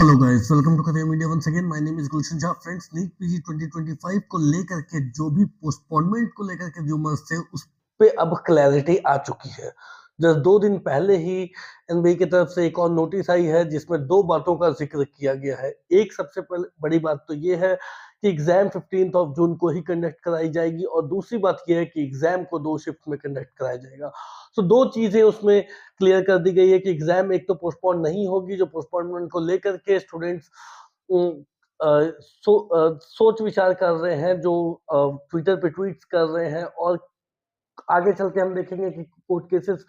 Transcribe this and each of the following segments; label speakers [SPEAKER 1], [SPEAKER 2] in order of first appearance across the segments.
[SPEAKER 1] Hello guys, welcome to career media once again. My name is Gulshan Jha. Friends, NEET PG 2025 को लेकर के जो भी पोस्टपोनमेंट को लेकर के रूमर्स थे उस पे अब क्लैरिटी आ चुकी है। जस्ट 2 दिन पहले ही एनबीए की तरफ से एक और नोटिस आई है जिसमें दो बातों का जिक्र किया गया है। एक सबसे बड़ी बात तो ये है कि एग्जाम 15 जून को ही कंडक्ट कराई जाएगी और दूसरी बात यह है कि एग्जाम को 2 शिफ्ट में कंडक्ट कराया जाएगा। तो दो चीजें उसमें क्लियर कर दी गई है कि एग्जाम एक तो पोस्टपोन नहीं होगी, जो पोस्टपोनमेंट को लेकर के स्टूडेंट्स सोच विचार कर रहे हैं, जो ट्विटर पे ट्वीट्स कर रहे हैं, और आगे चल के हम देखेंगे कि कोर्ट केसेस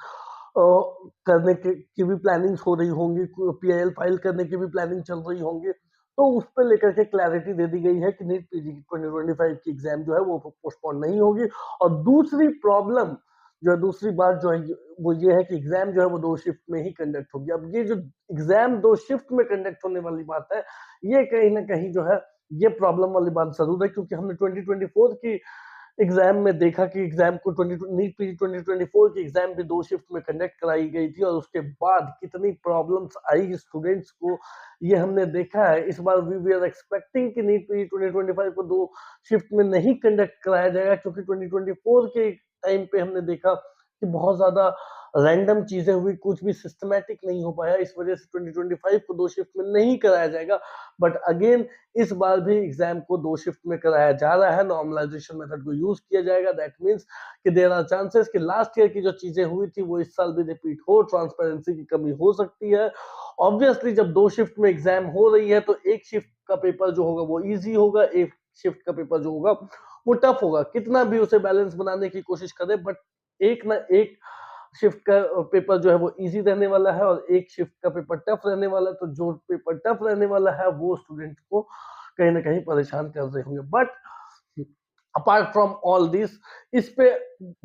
[SPEAKER 1] करने की भी प्लानिंग्स हो रही होंगी, पीआईएल फाइल करने की भी प्लानिंग चल रही होंगी। तो उस पे लेकर के क्लैरिटी दे दी गई है कि नीट पीजी 2025 की एग्जाम जो है वो पोस्टपोन नहीं होगी। और दूसरी बात जो है वो ये है कि एग्जाम जो है वो 2 शिफ्ट में ही कंडक्ट होगी। अब ये जो एग्जाम 2 शिफ्ट में कंडक्ट होने वाली बात है, ये कहीं ना कहीं जो है ये प्रॉब्लम वाली बात जरूर है, क्योंकि हमने 2024 की एग्जाम में देखा कि एग्जाम को नीट पीजी 2024 की एग्जाम भी 2 शिफ्ट में कंडक्ट कराई गई थी और उसके बाद कितनी प्रॉब्लम्स आई स्टूडेंट्स को, ये हमने देखा है। इस बार वी आर एक्सपेक्टिंग कि नीट पीजी 2025 को 2 शिफ्ट में नहीं कंडक्ट कराया जाएगा, क्योंकि 2024 के टाइम पे हमने देखा कि बहुत ज्यादा रैंडम चीजें हुई, कुछ भी सिस्टमैटिक नहीं हो पाया। इस वजह से 2025 को 2 शिफ्ट में नहीं कराया जाएगा। बट अगेन इस बार भी एग्जाम को 2 शिफ्ट में कराया जा रहा है, नॉर्मलाइजेशन मेथड को यूज किया जाएगा। दैट मींस कि देयर आर चांसेस कि लास्ट ईयर की जो चीजें हुई थी वो इस साल भी रिपीट हो, ट्रांसपेरेंसी की कमी हो सकती है। ऑब्वियसली जब 2 शिफ्ट में एग्जाम हो रही है तो एक शिफ्ट का पेपर जो होगा वो इजी होगा, एक शिफ्ट का पेपर जो होगा वो टफ होगा। कितना भी उसे बैलेंस बनाने की कोशिश करे, बट एक ना एक शिफ्ट का पेपर जो है वो इजी रहने वाला है और एक शिफ्ट का पेपर टफ रहने वाला है। तो जो पेपर टफ रहने वाला है वो स्टूडेंट को कहीं ना कहीं परेशान कर रहे होंगे। But apart from all this, इस पे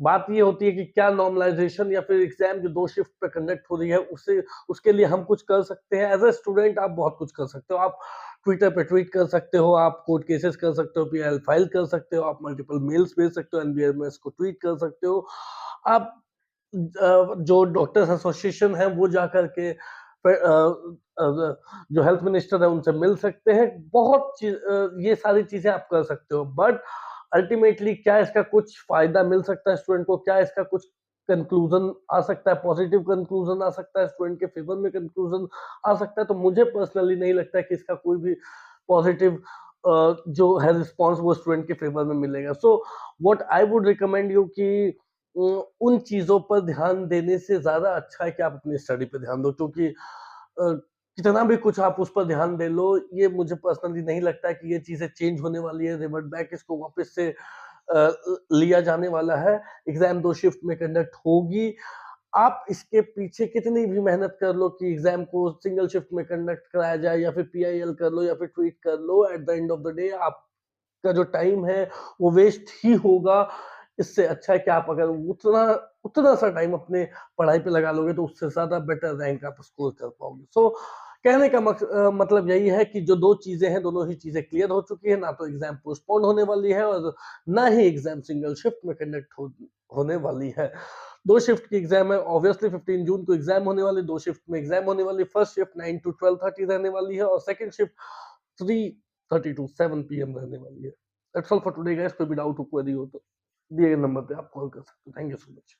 [SPEAKER 1] बात ये होती है कि क्या नॉर्मलाइजेशन या फिर एग्जाम जो 2 शिफ्ट पे कंडक्ट हो रही है उसे उसके लिए हम कुछ कर सकते हैं। एज ए स्टूडेंट आप बहुत कुछ कर सकते हो। आप ट्विटर पे ट्वीट कर सकते हो, आप कोर्ट केसेस कर सकते हो, पीआईएल फाइल कर सकते हो, आप मल्टीपल मेल्स भेज सकते हो, एनबीएमएस को ट्वीट कर सकते हो। आप जो डॉक्टर्स एसोसिएशन है वो जा करके जो हेल्थ मिनिस्टर है उनसे मिल सकते हैं। ये सारी चीजें आप कर सकते हो। बट अल्टीमेटली क्या इसका कुछ फायदा मिल सकता है स्टूडेंट को, क्या इसका कुछ कंक्लूजन आ सकता है, पॉजिटिव कंक्लूजन आ सकता है, स्टूडेंट के फेवर में कंक्लूजन आ सकता है? तो मुझे पर्सनली नहीं लगता है कि इसका कोई भी पॉजिटिव जो है रिस्पॉन्स वो स्टूडेंट के फेवर में मिलेगा। So what I would recommend you कि उन चीजों पर ध्यान देने से ज्यादा अच्छा है कि आप अपनी स्टडी पे ध्यान दो, क्योंकि कितना भी कुछ आप उस पर ध्यान दे लो, ये मुझे पर्सनली नहीं लगता है कि ये चीजें चेंज होने वाली है। रिवर्ट बैक इसको वापस से लिया जाने वाला है। एग्जाम 2 शिफ्ट में कंडक्ट होगी। आप इसके पीछे कितनी भी मेहनत कर लो कि एग्जाम को सिंगल शिफ्ट में कंडक्ट कराया जाए, या फिर पीआईएल कर लो या फिर ट्वीट कर लो, at the end of the day आपका जो टाइम है वो वेस्ट ही होगा। इससे अच्छा है कि आप अगर उतना उतना सा टाइम अपने पढ़ाई पे लगा लोगे तो उससे ज्यादा बेटर रैंक आप स्कोर कर पाओगे। सो कहने का मतलब यही है कि जो दो चीजें हैं दोनों ही चीजें क्लियर हो चुकी है। ना तो एग्जाम पोस्टपोन होने वाली है और ना ही एग्जाम सिंगल शिफ्ट में कंडक्ट होने वाली है। 2 शिफ्ट की एग्जाम है। ऑब्वियसली 15 जून को एग्जाम होने वाली, 2 शिफ्ट में एग्जाम होने वाली। फर्स्ट शिफ्ट 9 to 12:30 रहने वाली है और सेकंड शिफ्ट 3:30 to 7 PM रहने वाली है। That's all for today guys. कोई भी डाउट हो, क्वेरी हो तो दिए गए नंबर पे आप कॉल कर सकते हो। Thank you so much.